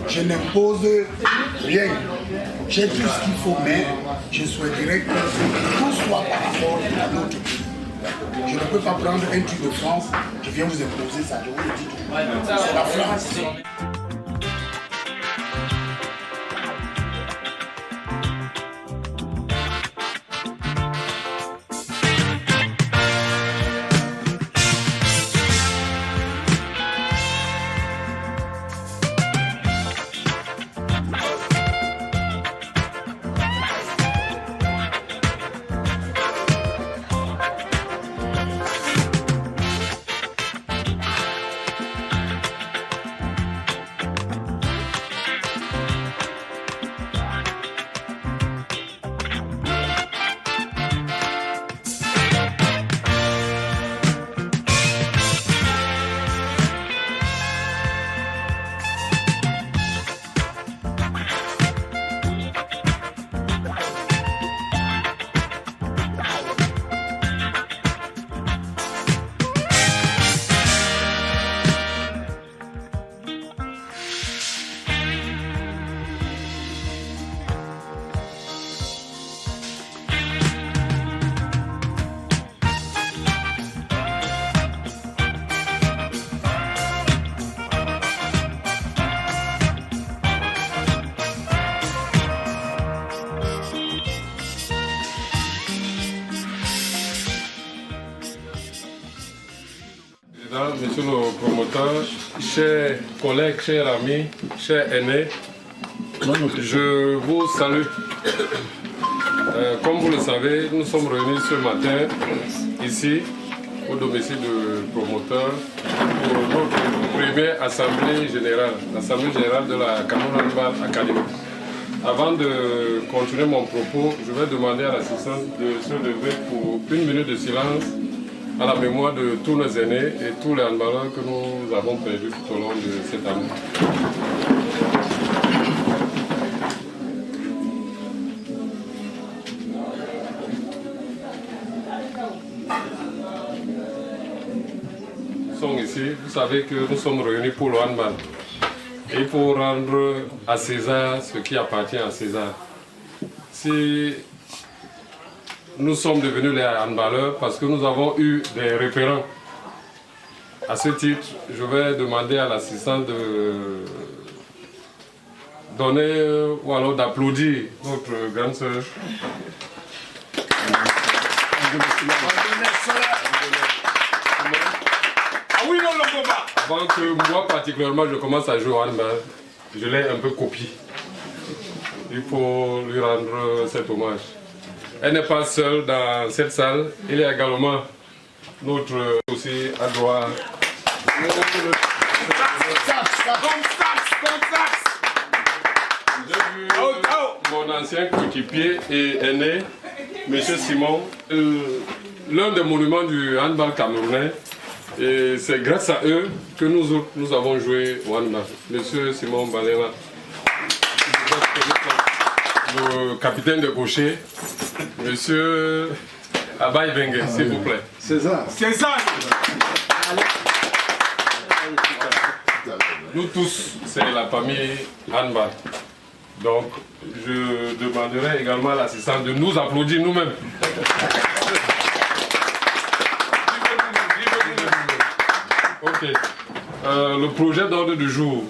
je n'impose rien. J'ai tout ce qu'il faut, mais je souhaiterais que tout soit par rapport à notre pays. Je ne peux pas prendre un truc de France, je viens vous imposer ça, je vous le dis tout. C'est la France. Monsieur le promoteur, chers collègues, chers amis, chers aînés, je vous salue. Comme vous le savez, nous sommes réunis ce matin ici au domicile du promoteur pour notre première assemblée générale, l'assemblée générale de la Cameroun Handball Academy. Avant de continuer mon propos, je vais demander à l'assistante de se lever pour une minute de silence à la mémoire de tous nos aînés et tous les handballeurs que nous avons perdus tout au long de cette année. Nous sommes ici, vous savez que nous sommes réunis pour le handball. Et il faut rendre à César ce qui appartient à César. Si nous sommes devenus les handballeurs parce que nous avons eu des référents. À ce titre, je vais demander à l'assistant de donner ou alors d'applaudir notre grande sœur. Avant que moi particulièrement je commence à jouer au handball, je l'ai un peu copié. Il faut lui rendre cet hommage. Elle n'est pas seule dans cette salle, il y a également notre aussi à droite. J'ai vu mon ancien coéquipier et aîné, M. Simon, l'un des monuments du handball camerounais. Et c'est grâce à eux que nous avons joué au handball. M. Simon Balela, le capitaine de gaucher. Monsieur Abaye Bengue, s'il vous plaît. César. César. Nous tous, c'est la famille handball. Donc, je demanderai également à l'assistant de nous applaudir nous-mêmes. Ok. Le projet d'ordre du jour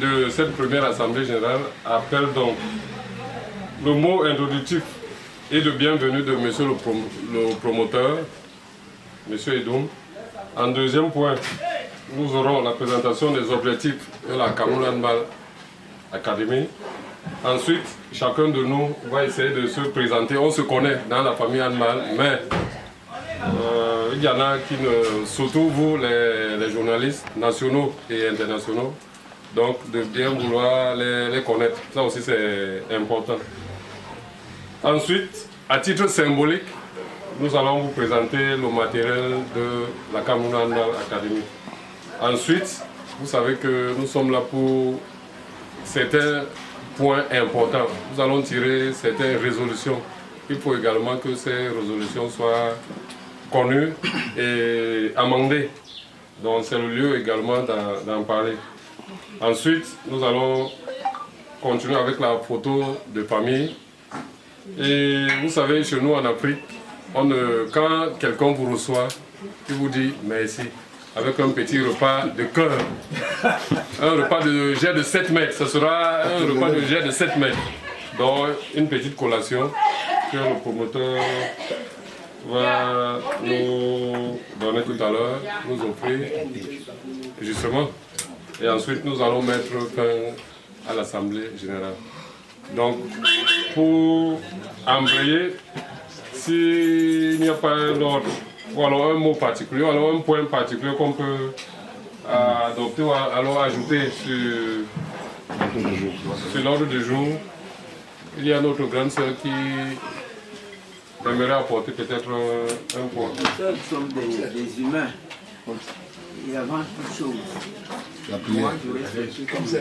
de cette première assemblée générale appelle donc le mot introductif et de bienvenue de monsieur le promoteur, monsieur Edoum. En deuxième point, nous aurons la présentation des objectifs de la Cameroun Handball Academy. Ensuite, chacun de nous va essayer de se présenter. On se connaît dans la famille handball, mais il y en a qui ne... Surtout vous, les journalistes nationaux et internationaux, donc de bien vouloir les connaître. Ça aussi, c'est important. Ensuite, à titre symbolique, nous allons vous présenter le matériel de la Cameroun Handball Academy. Ensuite, vous savez que nous sommes là pour certains points importants. Nous allons tirer certaines résolutions. Il faut également que ces résolutions soient connues et amendées. Donc c'est le lieu également d'en parler. Ensuite, nous allons continuer avec la photo de famille. Et vous savez, chez nous en Afrique, quand quelqu'un vous reçoit, il vous dit merci, avec un petit repas de cœur. Un repas de jet de 7 mètres, ce sera un repas de jet de 7 mètres. Donc une petite collation que le promoteur va nous donner tout à l'heure, nous offrir, justement. Et ensuite, nous allons mettre fin à l'Assemblée générale. Donc, pour embrayer, s'il n'y a pas un ordre, ou alors un mot particulier, ou alors un point particulier qu'on peut adopter ou alors ajouter sur l'ordre du jour, il y a notre grande sœur qui aimerait apporter peut-être un point. Nous sommes des humains. Et avant toute chose, moi je respecte comme ça.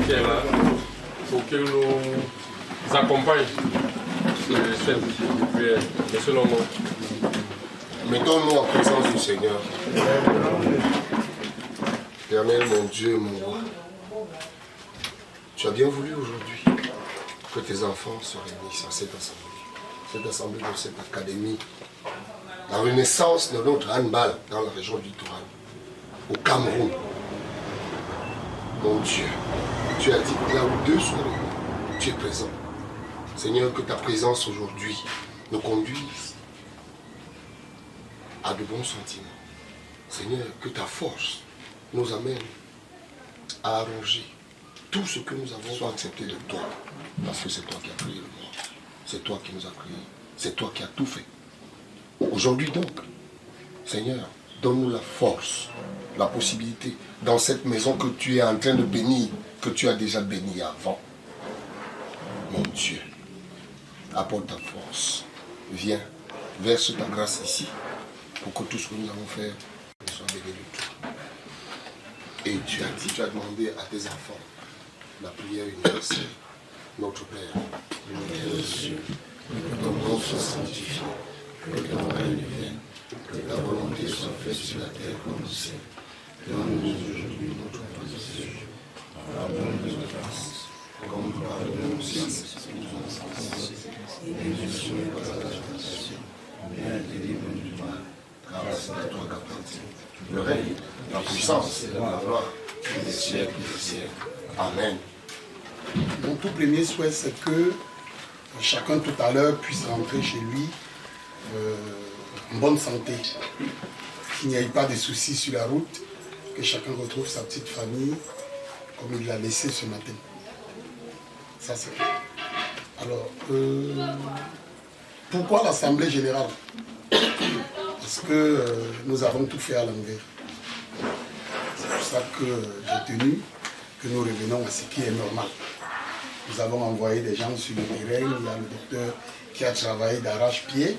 Qui est là pour qu'il nous accompagne sur cette prière. Monsieur Longo. Mettons-nous en présence du Seigneur. Éternel, mon Dieu, mon roi, tu as bien voulu aujourd'hui que tes enfants se réunissent à cette assemblée de cette académie, la renaissance de notre handball dans la région du Touran, au Cameroun. Mon Dieu, tu as dit là où deux sont réunis, tu es présent. Seigneur, que ta présence aujourd'hui nous conduise à de bons sentiments. Seigneur, que ta force nous amène à arranger tout ce que nous avons accepté de toi. Parce que c'est toi qui as créé le monde. C'est toi qui nous as créés. C'est toi qui as tout fait. Aujourd'hui donc, Seigneur, donne-nous la force, la possibilité, dans cette maison que tu es en train de bénir, que tu as déjà béni avant. Mon Dieu, apporte ta force. Viens, verse ta grâce ici, pour que tout ce que nous allons faire soit béni de toi. Et tu as demandé à tes enfants la prière universelle. Notre Père, qui es aux cieux, que ton nom soit sanctifié, que ton règne vienne, que ta volonté soit faite sur la terre comme au ciel. Donne-nous aujourd'hui notre pain quotidien. Pardonne-nous nos offenses, comme nous pardonnons aussi à ceux qui nous ont offensés. Et ne nous soumets pas à la tentation, mais délivre-nous du mal, car c'est à toi qu'appartient le règne, la puissance et la gloire, des siècles des siècles. Amen. Mon tout premier souhait, c'est que chacun tout à l'heure puisse rentrer chez lui en bonne santé, qu'il n'y ait pas de soucis sur la route, que chacun retrouve sa petite famille comme il l'a laissé ce matin. Ça c'est vrai. Alors, pourquoi l'Assemblée générale? Parce que nous avons tout fait à l'envers. C'est pour ça que j'ai tenu que nous revenons à ce qui est normal. Nous avons envoyé des gens sur le terrain, il y a le docteur qui a travaillé d'arrache-pied,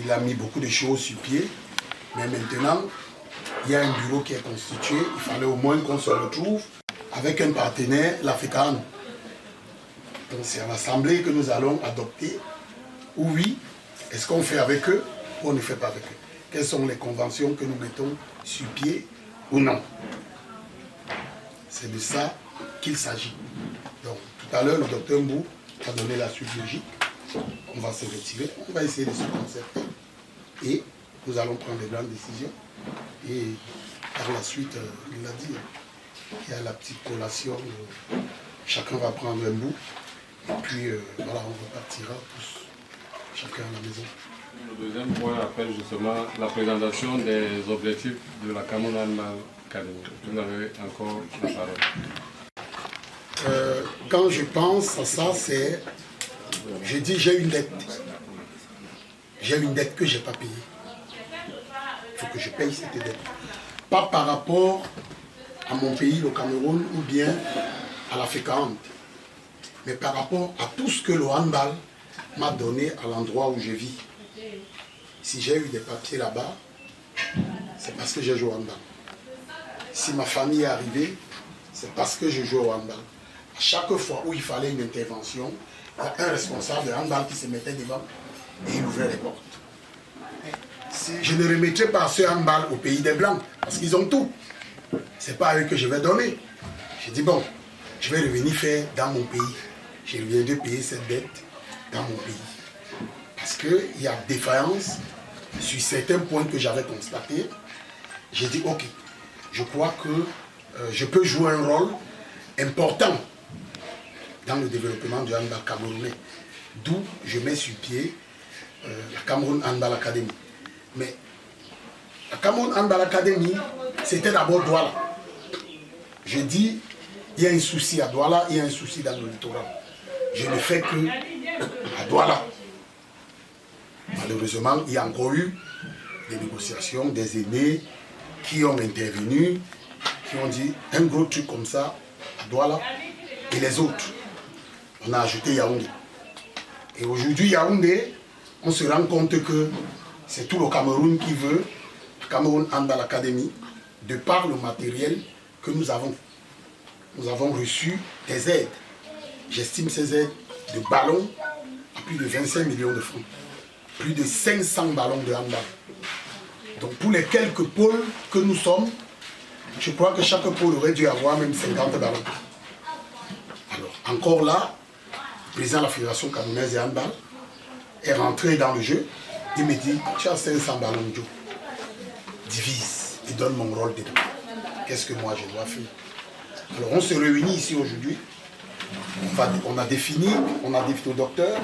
il a mis beaucoup de choses sur pied, mais maintenant, il y a un bureau qui est constitué, il fallait au moins qu'on se retrouve avec un partenaire, l'African. Donc c'est à l'Assemblée que nous allons adopter, oui, est-ce qu'on fait avec eux ou on ne fait pas avec eux? Quelles sont les conventions que nous mettons sur pied ou non? C'est de ça qu'il s'agit. Donc tout à l'heure, le docteur Mbou a donné la suite logique. On va se retirer, on va essayer de se concerter et nous allons prendre les grandes décisions. Et par la suite, il l'a dit, il y a la petite collation, chacun va prendre un bout et puis voilà, on repartira tous, chacun à la maison. Le deuxième point appelle justement la présentation des objectifs de la Cameroun Handball Academy. Vous avez encore la parole. Quand je pense à ça, c'est... Je dis j'ai une dette. J'ai une dette que je n'ai pas payée. Il faut que je paye cette dette. Pas par rapport à mon pays, le Cameroun, ou bien à la FECANT, mais par rapport à tout ce que le handball m'a donné à l'endroit où je vis. Si j'ai eu des papiers là-bas, c'est parce que j'ai joué au handball. Si ma famille est arrivée, c'est parce que je joue au handball. À chaque fois où il fallait une intervention, il y a un responsable de handball qui se mettait devant et il ouvrait les portes. Je ne remettrai pas ce handball au pays des Blancs, parce qu'ils ont tout. Ce n'est pas à eux que je vais donner. J'ai dit, bon, je vais revenir faire dans mon pays. Je reviendrai payer cette dette dans mon pays. Parce qu'il y a défaillance sur certains points que j'avais constatés. J'ai dit, ok, je crois que je peux jouer un rôle important dans le développement du handball camerounais. D'où je mets sur pied la Cameroun Handball Academy. Mais la Cameroun Handball Academy, c'était d'abord Douala. Je dis, il y a un souci à Douala, il y a un souci dans le littoral. Je ne fais que à Douala. Malheureusement, il y a encore eu des négociations, des aînés qui ont intervenu, qui ont dit un gros truc comme ça à Douala et les autres. On a ajouté Yaoundé. Et aujourd'hui, Yaoundé, on se rend compte que c'est tout le Cameroun qui veut le Cameroun Handball Academy, de par le matériel que nous avons. Nous avons reçu des aides. J'estime ces aides de ballons à plus de 25 millions de francs. Plus de 500 ballons de handball. Donc pour les quelques pôles que nous sommes, je crois que chaque pôle aurait dû avoir même 50 ballons. Alors encore là, le président de la Fédération camerounaise de handball est rentré dans le jeu. Il me dit, tu as 500 ballons, Joe. Divise et donne mon rôle dedans. Qu'est-ce que moi je dois faire? Alors on se réunit ici aujourd'hui. On a défini au docteur,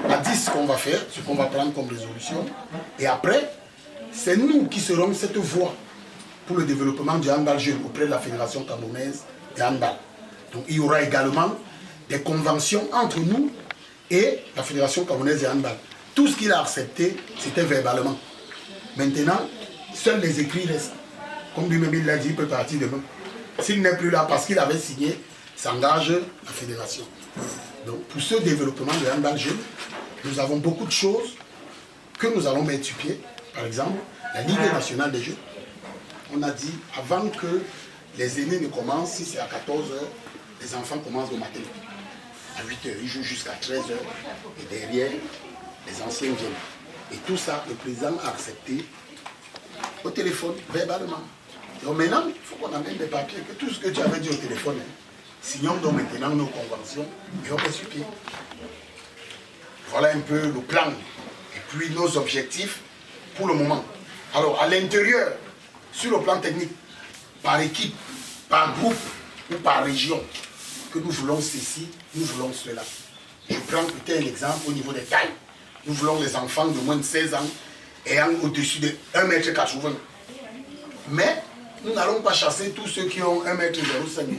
a dit ce qu'on va faire, ce qu'on va prendre comme résolution. Et après, c'est nous qui serons cette voie pour le développement du handball jeune auprès de la Fédération camerounaise de handball. Donc il y aura également des conventions entre nous et la Fédération camerounaise de handball. Tout ce qu'il a accepté, c'était verbalement. Maintenant, seuls les écrits restent. Comme lui-même il l'a dit, il peut partir demain. S'il n'est plus là parce qu'il avait signé, s'engage la fédération. Donc pour ce développement de handball jeune, nous avons beaucoup de choses que nous allons mettre sur pied. Par exemple, la Ligue nationale des jeux. On a dit, avant que les aînés ne commencent, si c'est à 14h, les enfants commencent le matin. À 8h, ils jouent jusqu'à 13h. Et derrière, les anciens viennent. Et tout ça, le président a accepté au téléphone, verbalement. Donc maintenant, il faut qu'on amène des papiers, que tout ce que tu avais dit au téléphone, signons donc maintenant nos conventions et on met sur pied. Voilà un peu le plan et puis nos objectifs pour le moment. Alors à l'intérieur, sur le plan technique, par équipe, par groupe ou par région, que nous voulons ceci, nous voulons cela. Je prends peut-être un exemple au niveau des tailles. Nous voulons les enfants de moins de 16 ans ayant au-dessus de 1,80 m. Mais nous n'allons pas chasser tous ceux qui ont 1,05 m.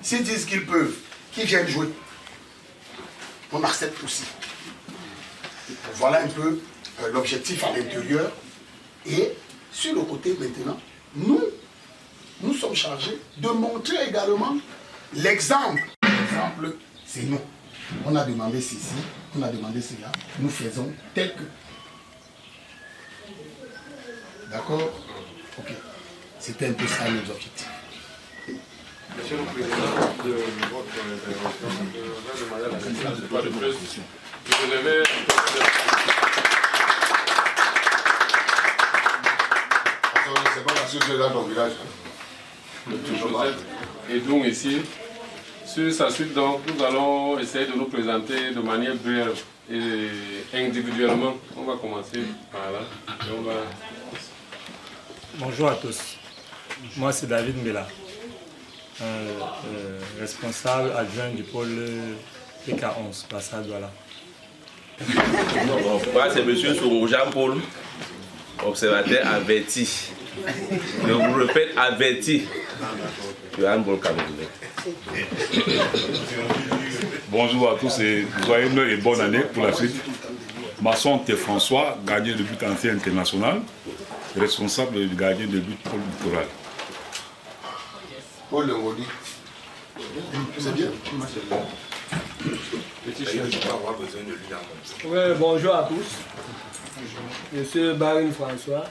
S'ils disent qu'ils peuvent, qu'ils viennent jouer, on accepte aussi. Voilà un peu l'objectif à l'intérieur. Et sur le côté maintenant, nous sommes chargés de montrer également l'exemple. L'exemple, c'est nous. On a demandé ceci, on a demandé cela, nous faisons tel que. D'accord? Ok. C'était un peu ça nos objectifs. Monsieur le Président, de votre intervention, je vais demander à la présidence de de plus. Je devais... C'est pas parce que tu es dans ton village. Et donc ici, sur sa suite, donc, nous allons essayer de nous présenter de manière brève et individuellement. On va commencer par là. Et on va... Bonjour à tous. Moi, c'est David Mbela, responsable adjoint du pôle PK11, Bassa Douala. Moi, c'est M. Sourou Jean-Paul, observateur averti. Je vous répète, averti du handball camerounais. Bonjour à tous et joyeux et bonne année pour la suite. Masson T. François, gardien de but ancien international, responsable du gardien de but pôle littoral. Paul Lengodi. C'est bien. Petit chien. Je ne vais pas avoir besoin de lui dans mon Oui, bonjour à tous. Je suis Barine François,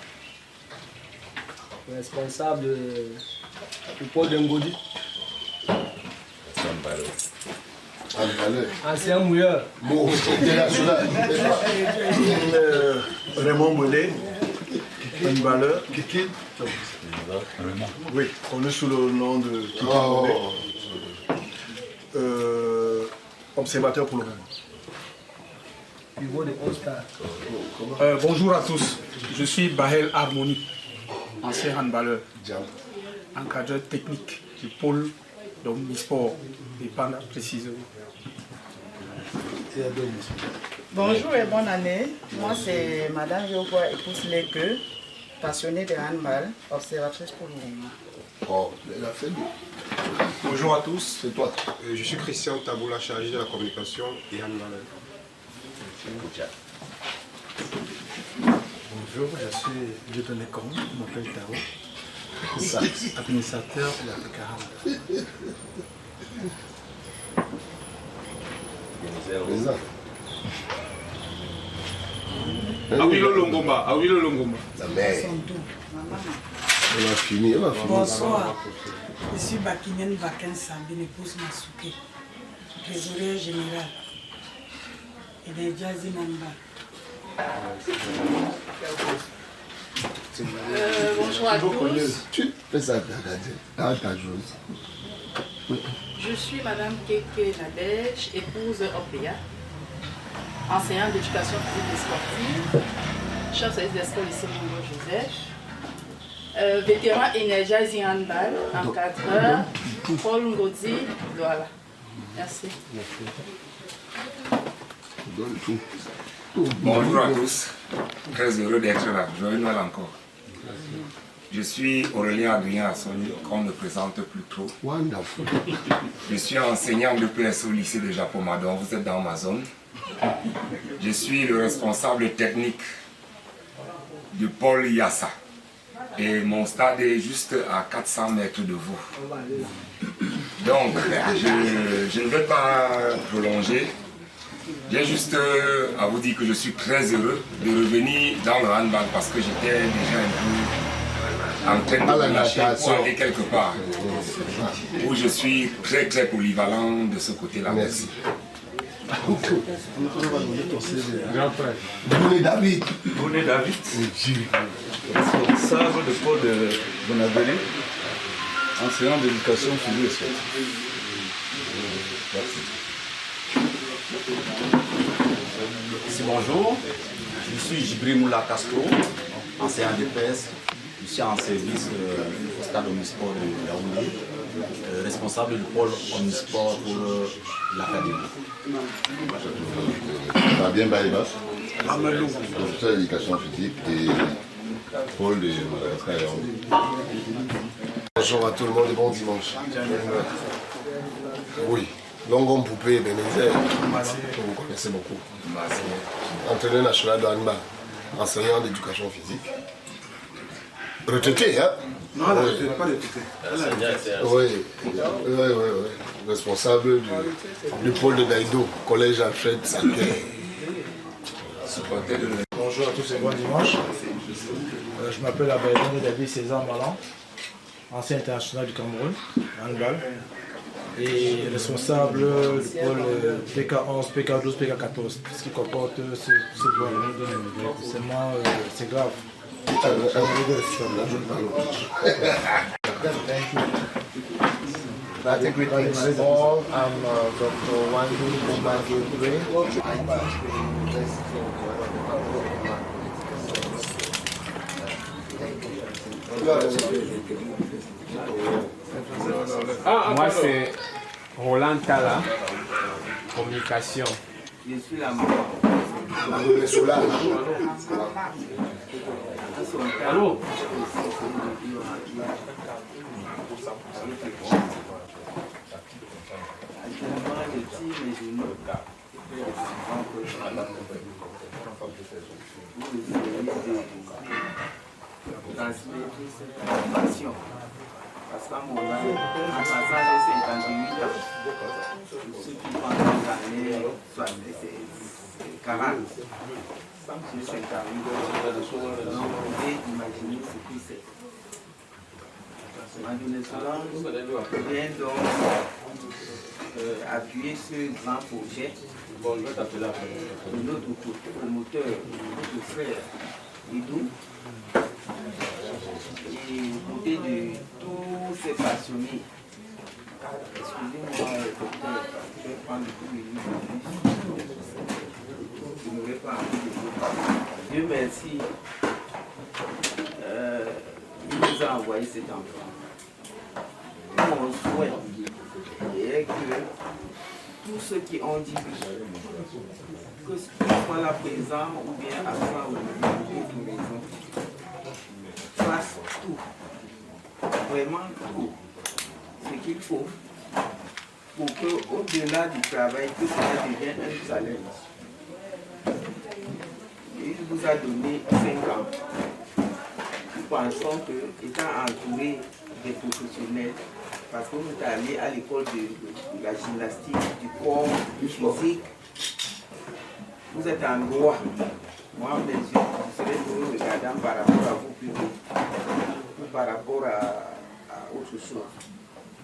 responsable du pôle d'Ngodi. Ancien mouilleur. Raymond Bonnet, une valeur. Oui, connu sous le nom de Kiki Bonnet. Observateur pour le moment. Bonjour à tous, je suis Bahel Harmonie, ancien handballeur, encadreur technique du pôle d'Omnisport et Pana précisément. Bonjour et bonne année. Moi c'est Madame Yogwa épouse Légueux, passionnée de handball, observatrice pour le moment. Oh, elle a fait bien. Bonjour à tous. C'est toi. Je suis Christian Taboula, chargé de la communication et handball. Bonjour, je suis Dieudonné Combe, je m'appelle Tao, administrateur de la PK. Awilo Longomba, Awilo Longomba. La mère. Elle va finir, elle va finir. Bonsoir, je suis Bakinen Baken Sambi, l'épouse Masuke, trésorier général et des Jazzy Namba. Bonjour à tous. Tu fais ça, regarde ta chose. Je suis Madame Keke Nadège, épouse Opéa, enseignante d'éducation physique et sportive, chef service des scolaires lycée Mongo Joseph, vétéran Energy Handball, encadreur, Paul Ngodi, voilà. Merci. Bonjour à tous, très heureux d'être là, joyeux Noël encore. Je suis Aurélien Adrien Assoni, qu'on ne présente plus trop. Wonderful. Je suis enseignant de PS au lycée de Japomadon, vous êtes dans ma zone. Je suis le responsable technique du pôle Yassa. Et mon stade est juste à 400 mètres de vous. Donc, je ne vais pas prolonger. J'ai juste à vous dire que je suis très heureux de revenir dans le handball parce que j'étais déjà un peu en train de me lâcher pour aller quelque part où je suis très polyvalent de ce côté-là. Merci. Bonnet David. Bonnet David. Responsable de pôle de Bonaveri, enseignant d'éducation physique et sportive. Merci. Bonjour, je suis Djibril Moula Castro, enseignant DPS. Je suis en service au stade Omnisport de Yaoundé, responsable du pôle Omnisport pour l'académie. Fabien Baïbas, professeur d'éducation physique et pôle de Madagascar et Yaoundé. Bonjour à tout le monde et bon dimanche. Oui. Longon Poupé Benézer, que vous connaissez beaucoup. Entraîneur national de handball, enseignant d'éducation physique. Retraité, hein? Non, elle n'a pas retraité. Oui. Responsable du pôle de Daïdo, collège Alfred Sanké. Bonjour à tous et bon dimanche. Je m'appelle Abedane David César Malan, ancien international du Cameroun, handball. Et responsable du pôle PK11, PK12, PK14, ce qui comporte ce pôle. C'est moi, c'est grave. I think we thanks all. I'm Dr. Wandu Kumagibwe. Moi c'est Roland Tala, communication. Je suis la Allô? Parce qu'en mon âge, en passant, j'ai 58 ans. Ceux qui pensent les années 40. J'ai 58 ans. Donc, vous pouvez imaginer ce que c'est. Madame Solange vient donc appuyer ce grand projet de notre promoteur, notre frère Idou, et aux côtés de tous ces passionnés. Excusez-moi, docteur, je vais prendre tout le livre. Je ne vais pas en Dieu merci. Il nous a envoyé cet enfant. Mon souhait est que tous ceux qui ont dit que ce soit là présent ou bien absent ou de maison, fassent tout, vraiment tout, ce qu'il faut pour qu'au-delà du travail, que cela devienne un salaire. Il vous a donné 5 ans. Nous pensons que, étant entouré des professionnels, parce que vous êtes allé à l'école de la gymnastique, du corps, du physique, vous êtes en droit. Moi, mes yeux, je serais toujours regardant par rapport à vous plutôt, ou par rapport à autre chose.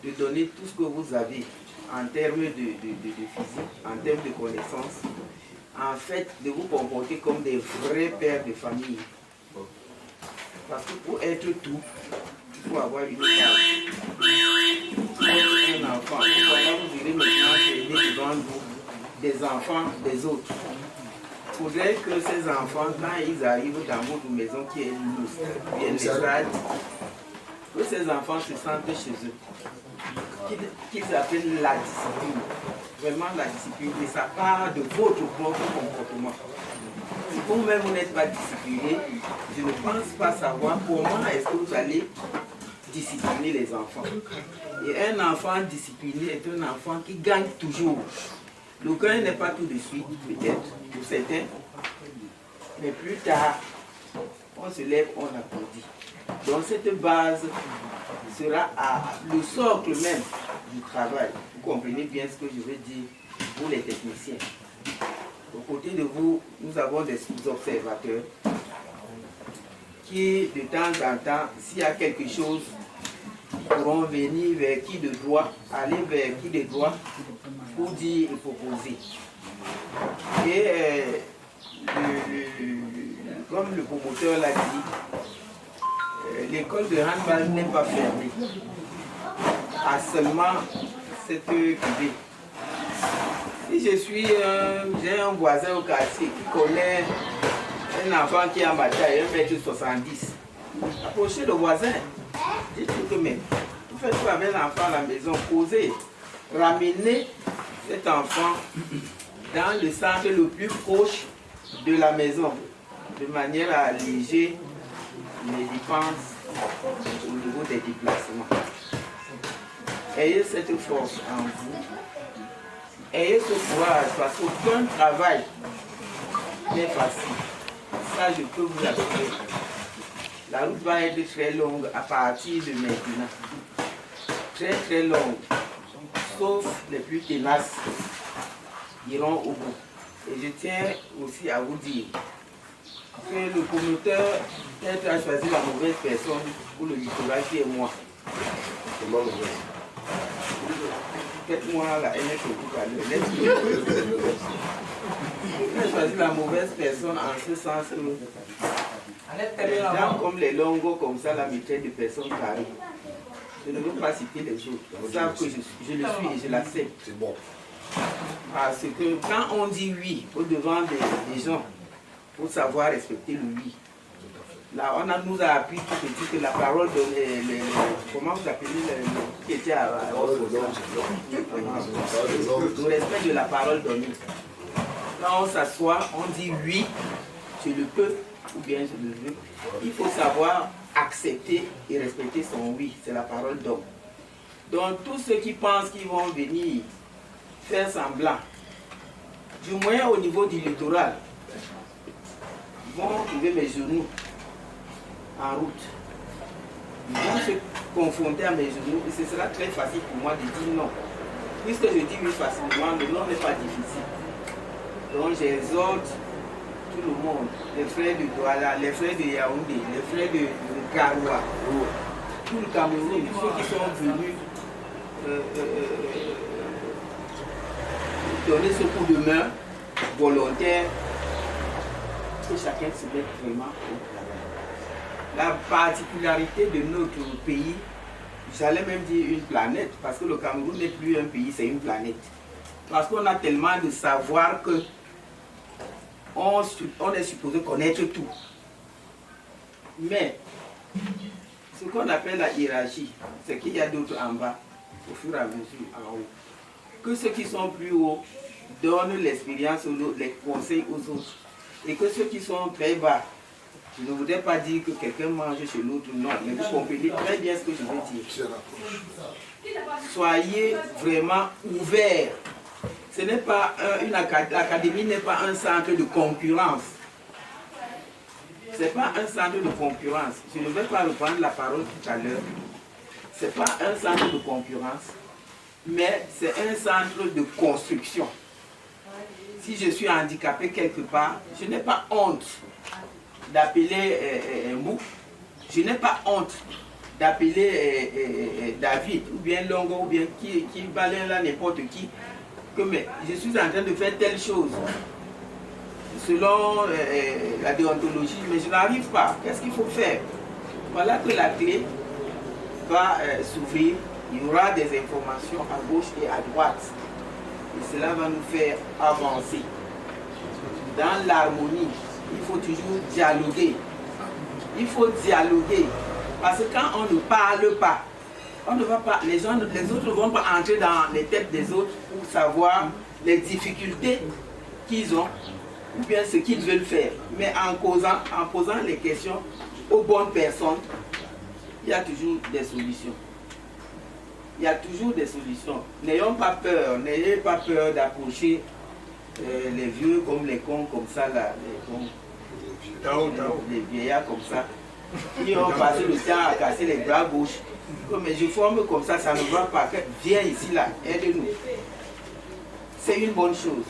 De donner tout ce que vous avez en termes de physique, en termes de connaissances, en fait, de vous comporter comme des vrais pères de famille. Parce que pour être tout, il faut avoir une base. Un enfant, voilà, vous irez maintenant traîner devant vous des enfants des autres. Il faudrait que ces enfants, quand ils arrivent dans votre maison qui est bien l'estrade, que ces enfants se sentent chez eux, qu'ils appellent la discipline. Vraiment la discipline, et ça part de votre propre comportement. Si vous-même vous n'êtes pas discipliné, je ne pense pas savoir comment est-ce que vous allez discipliner les enfants. Et un enfant discipliné est un enfant qui gagne toujours. Le gain n'est pas tout de suite, peut-être, pour certains, mais plus tard, on se lève, on applaudit. Donc cette base sera le socle même du travail. Vous comprenez bien ce que je veux dire pour les techniciens. Aux côtés de vous, nous avons des observateurs qui, de temps en temps, s'il y a quelque chose, pourront venir vers qui de droit, aller vers qui de droit, pour dire et proposer. Et comme le promoteur l'a dit, l'école de handball n'est pas fermée à seulement cette privée. Si j'ai un voisin au quartier qui connaît un enfant qui est en bataille, 1m70, approchez le voisin, dites-lui que même, vous faites quoi avec l'enfant à la maison, posez, ramenez cet enfant dans le centre le plus proche de la maison, de manière à alléger les dépenses au niveau des déplacements. Ayez cette force en vous. Ayez ce courage, parce qu'aucun travail n'est facile. Ça, je peux vous l'assurer. La route va être très longue à partir de maintenant. Très très longue. Sauf les plus ténaces iront au bout. Et je tiens aussi à vous dire que le promoteur peut-être a choisi la mauvaise personne pour le littoral qui est moi. Faites-moi la NF tout à l'heure. Il a choisi la mauvaise personne en ce sens que les gens comme les longos comme ça, la méthode de personnes carrées. Je ne veux pas citer les autres. Ils savent que je le suis et je l'accepte. C'est bon. Parce que quand on dit oui au devant des gens, il faut savoir respecter le oui. Là, nous a appris tout petit que la parole donnée, comment vous appelez qui était à le respect de la parole donnée. Quand on s'assoit, on dit oui, je le peux ou bien je le veux. Il faut savoir accepter et respecter son oui, c'est la parole d'homme. Donc tous ceux qui pensent qu'ils vont venir faire semblant, du moins au niveau du littoral, vont trouver mes genoux en route. vont se confronter à mes genoux et ce sera très facile pour moi de dire non. Puisque je dis oui facilement, le non n'est pas difficile. Donc j'exhorte tout le monde, les frères de Douala, les frères de Yaoundé, les frères de Garoua, tout le Cameroun, ceux qui sont venus donner ce coup de main volontaire, que chacun se mette vraiment au travail. La particularité de notre pays, j'allais même dire une planète, parce que le Cameroun n'est plus un pays, c'est une planète. Parce qu'on a tellement de savoir que on est supposé connaître tout. Mais ce qu'on appelle la hiérarchie, c'est qu'il y a d'autres en bas, au fur et à mesure en haut. Que ceux qui sont plus hauts donnent l'expérience, les conseils aux autres. Et que ceux qui sont très bas, je ne voudrais pas dire que quelqu'un mange chez l'autre, non, mais vous comprenez très bien ce que je veux dire. Soyez vraiment ouverts. Ce n'est pas l'académie n'est pas un centre de concurrence. Ce n'est pas un centre de concurrence. Je ne vais pas reprendre la parole tout à l'heure. Ce n'est pas un centre de concurrence, mais c'est un centre de construction. Si je suis handicapé quelque part, je n'ai pas honte d'appeler Mou. Je n'ai pas honte d'appeler David, ou bien Longo, ou bien qui balaye là n'importe qui. Que mais je suis en train de faire telle chose selon la déontologie, mais je n'arrive pas. Qu'est-ce qu'il faut faire? Voilà que la clé va s'ouvrir. Il y aura des informations à gauche et à droite. Et cela va nous faire avancer. Dans l'harmonie, il faut toujours dialoguer. Il faut dialoguer. Parce que quand on ne parle pas, on ne va pas, les autres ne vont pas entrer dans les têtes des autres pour savoir les difficultés qu'ils ont ou bien ce qu'ils veulent faire. Mais en posant les questions aux bonnes personnes, il y a toujours des solutions. Il y a toujours des solutions. N'ayons pas peur, n'ayez pas peur d'approcher les vieux comme les cons comme ça, là, les vieillards comme ça, qui ont passé le temps à casser les bras gauche. Mais je forme comme ça, ça ne va pas. Viens ici, là, aide-nous. C'est une bonne chose.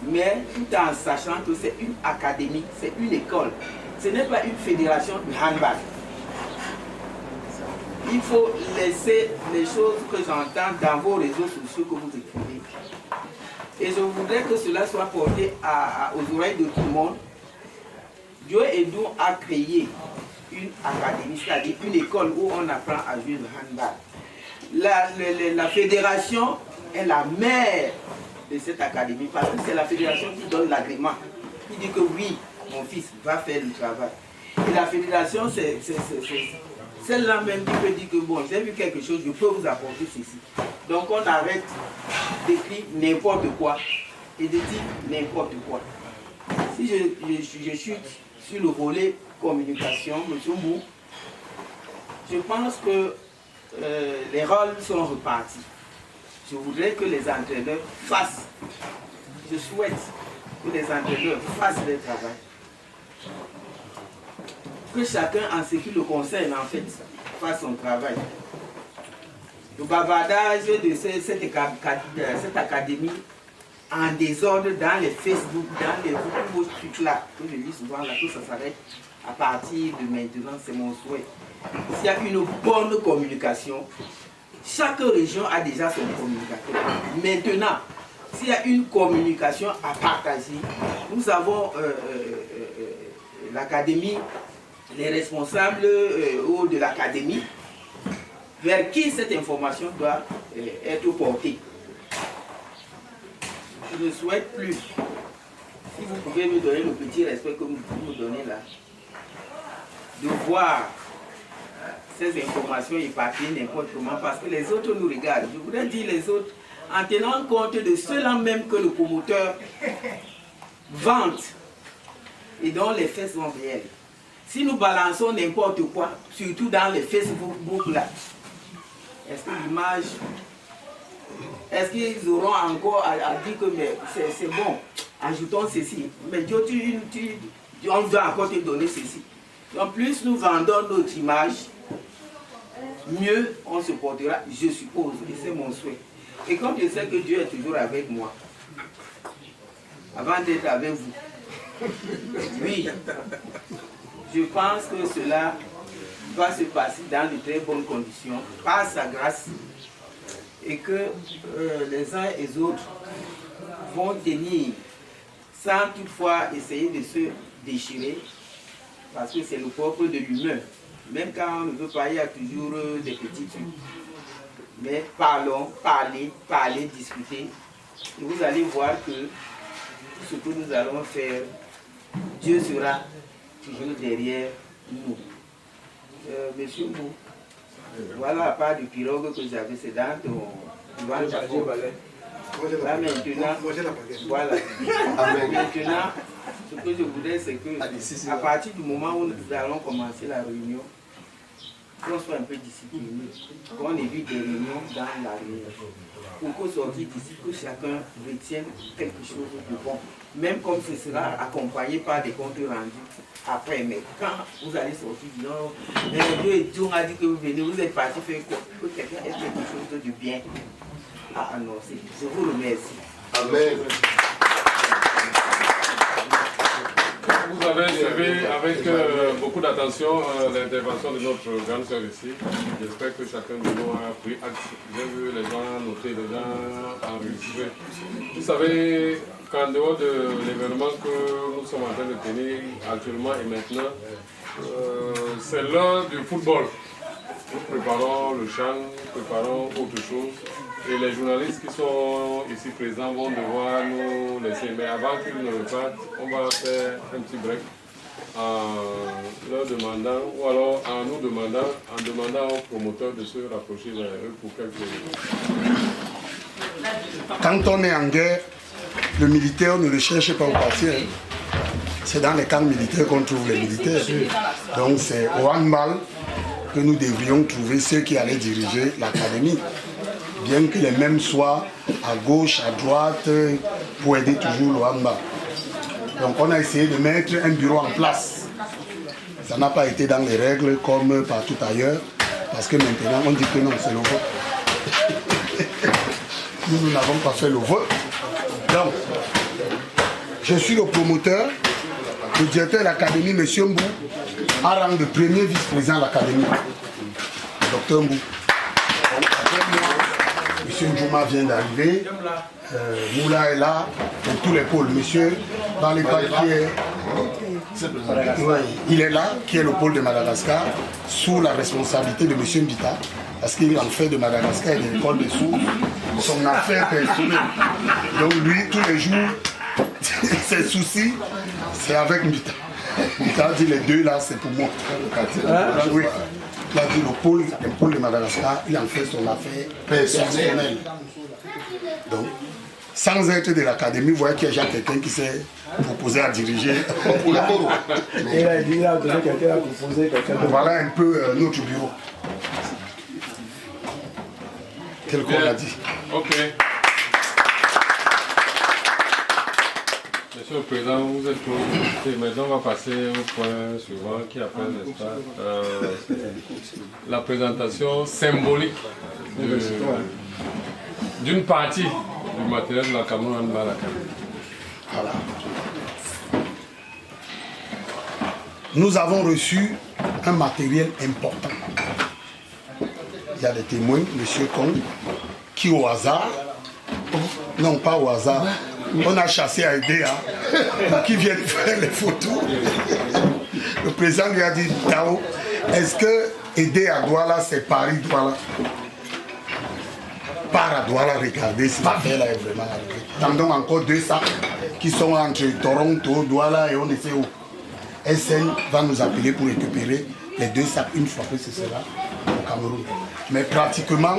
Mais tout en sachant que c'est une académie, c'est une école. Ce n'est pas une fédération de handball. Il faut laisser les choses que j'entends dans vos réseaux sociaux que vous écrivez. Et je voudrais que cela soit porté aux oreilles de tout le monde. Dieu et nous a créé une académie, c'est-à-dire une école où on apprend à jouer le handball. La fédération est la mère de cette académie parce que c'est la fédération qui donne l'agrément, qui dit que oui, mon fils va faire le travail. Et la fédération, c'est celle-là même qui peut dire que bon, j'ai vu quelque chose, je peux vous apporter ceci. Donc on arrête d'écrire n'importe quoi et de dire n'importe quoi. Si je chute sur le volet communication, M. Mou, je pense que les rôles sont repartis. Je voudrais que les entraîneurs fassent, je souhaite que les entraîneurs fassent leur travail. Que chacun, en ce qui le concerne, en fait, fasse son travail. Le bavardage de cette académie en désordre dans les Facebook, dans les beaucoup de trucs là, que je lis souvent là, que ça s'arrête à partir de maintenant, c'est mon souhait. S'il y a une bonne communication, chaque région a déjà son communicateur. Maintenant, s'il y a une communication à partager, nous avons l'académie, les responsables de l'académie, vers qui cette information doit être portée. Je ne souhaite plus, si vous pouvez me donner le petit respect que vous me donnez là, de voir ces informations éparpillées n'importe comment, parce que les autres nous regardent. Je voudrais dire les autres, en tenant compte de ceux-là même que le promoteur vante et dont les faits sont réels. Si nous balançons n'importe quoi, surtout dans les Facebook là, est-ce que l'image, est-ce qu'ils auront encore à dire que c'est bon, ajoutons ceci. Mais Dieu, on va encore te donner ceci. En plus, nous vendons notre image, mieux on se portera, je suppose, et c'est mon souhait. Et comme je sais que Dieu est toujours avec moi, avant d'être avec vous, oui, je pense que cela va se passer dans de très bonnes conditions, par sa grâce, et que les uns et les autres vont tenir sans toutefois essayer de se déchirer, parce que c'est le propre de l'humain. Même quand on ne veut pas, il y a toujours des petits trucs. Mais parlons, parlez, discutez. Et vous allez voir que tout ce que nous allons faire, Dieu sera toujours derrière nous. Monsieur Mou, voilà la part du pirogue que j'avais, c'est dans ton ventre. Là maintenant, voilà. Maintenant, ce que je voudrais, c'est que à partir du moment où nous allons commencer la réunion, qu'on soit un peu discipliné, qu'on évite des réunions dans la réunion, pour qu'au sortir d'ici, que chacun retienne quelque chose de bon, même comme ce sera accompagné par des comptes rendus après. Mais quand vous allez sortir, non, Dieu a dit que vous venez, vous êtes parti faire quoi? Que quelqu'un ait quelque chose de bien à annoncer. Je vous remercie. Amen. Vous avez suivi avec beaucoup d'attention l'intervention de notre grande sœur ici. J'espère que chacun de nous a pris acte. J'ai vu les gens noter, les gens enregistrer. Vous savez qu'en dehors de l'événement que nous sommes en train de tenir actuellement et maintenant, c'est l'heure du football. Nous préparons le chant, nous préparons autre chose. Et les journalistes qui sont ici présents vont devoir nous laisser. Mais avant qu'ils ne repartent, on va faire un petit break en leur demandant, ou alors en nous demandant, en demandant aux promoteurs de se rapprocher vers eux pour quelques minutes. Quand on est en guerre, le militaire ne le cherche pas au quartier. C'est dans les camps militaires qu'on trouve les militaires. Donc c'est au handball que nous devrions trouver ceux qui allaient diriger l'académie. Bien que les mêmes soient à gauche, à droite, pour aider toujours le handball. Donc on a essayé de mettre un bureau en place. Ça n'a pas été dans les règles comme partout ailleurs, parce que maintenant on dit que non, c'est le vote. Nous n'avons pas fait le vote. Donc, je suis le promoteur, le directeur de l'académie, M. Mbou, a rang de premier vice-président de l'académie, Dr Mbou. Monsieur Ndjouma vient d'arriver, Moula est là, dans tous les pôles. Monsieur Baleba qui est, il est là, qui est le pôle de Madagascar, sous la responsabilité de Monsieur Mbita, parce qu'il en fait de Madagascar et des écoles de sourds son affaire personnelle. Donc lui, tous les jours, ses soucis, c'est avec Mbita. Mbita dit les deux là, c'est pour moi. Oui. Il a dit le pôle de Madagascar, il en fait son affaire personnelle. Donc, sans être de l'académie, vous voyez qu'il y a déjà quelqu'un qui s'est proposé à diriger pour le pôle. Il a donné quelqu'un à proposer quelqu'un. Voilà un peu notre bureau. Tel qu'on a dit. Ok. Monsieur le Président, vous êtes pour. Maintenant, on va passer au point suivant qui appelle, n'est-ce pas, la présentation symbolique d'une partie du matériel de la Cameroun Handball Academy. Voilà. Nous avons reçu un matériel important. Il y a des témoins, M. Kong, qui au hasard, non pas au hasard, on a chassé à Edea pour qu'il vienne faire les photos. Le président lui a dit, Tao, est-ce que Edea Douala, c'est Paris Douala? Par à Douala, regardez si l'affaire est vraiment arrivée. Tendons encore 2 sacs qui sont entre Toronto, Douala et on ne sait où. SN va nous appeler pour récupérer les 2 sacs une fois que ce sera au Cameroun. Mais pratiquement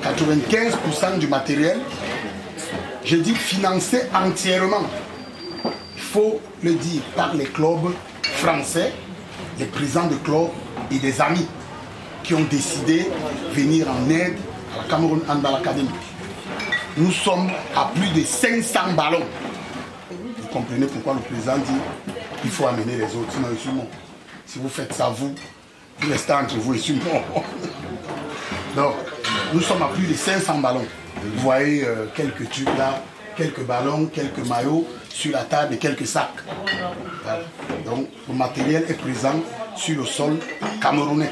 95% du matériel, je dis financé entièrement, il faut le dire, par les clubs français, les présidents de clubs et des amis qui ont décidé de venir en aide à la Cameroun Handball Academy. Nous sommes à plus de 500 ballons. Vous comprenez pourquoi le président dit qu'il faut amener les autres, sinon ils sont morts. Si vous faites ça, vous restez entre vous et sur moi. Donc, nous sommes à plus de 500 ballons. Vous voyez quelques tubes là, quelques ballons, quelques maillots sur la table et quelques sacs. Voilà. Donc, le matériel est présent sur le sol camerounais.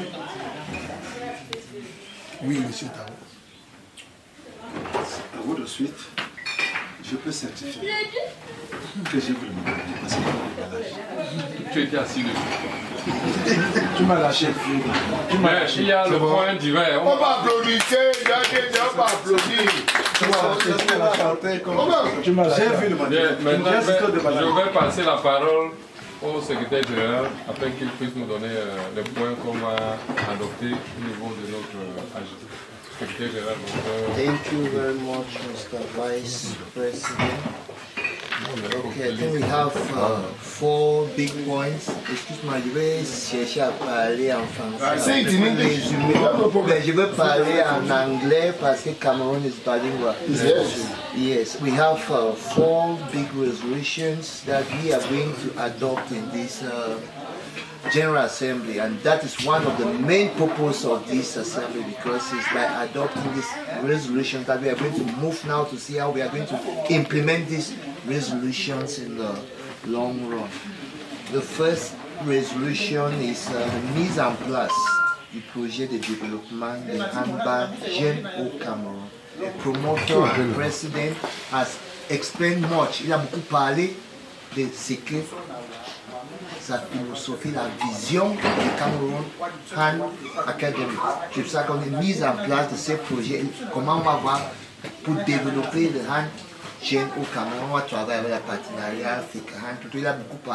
Oui, monsieur Tao. À vous de suite, je peux certifier que j'ai voulu me passer par l'emballage. Tu étais assis dessus. Tu m'as lâché. Mais il y a le point divers. On va applaudir, on va applaudir. Tu m'as lâché. J'ai vu le matériel. Maintenant, je vais passer la parole au secrétaire général afin qu'il puisse nous donner les points qu'on va adopter au niveau de notre agenda. Secrétaire général. Thank you very much, Mr. Vice President. Okay, I think we have 4 big points. Excuse-moi, je vais chercher à parler en français. Mais je vais parler en anglais parce que Cameroon is bilingual. Yes, we have 4 big resolutions that we are going to adopt in this General Assembly, and that is one of the main purposes of this assembly, because it's by adopting this resolution that we are going to move now to see how we are going to implement these resolutions in the long run. The first resolution is the mise en place du projet de développement de handball jeune au Cameroun. The promoter and president has explained much. Il a beaucoup parlé de ce que sa philosophie, la vision du Cameroun Hand Academy. C'est pour ça qu'on a mis en place de ces projets. Comment on va voir pour développer le hand jeune au Cameroun. On va travailler avec la partenariat africain. Il a beaucoup parlé.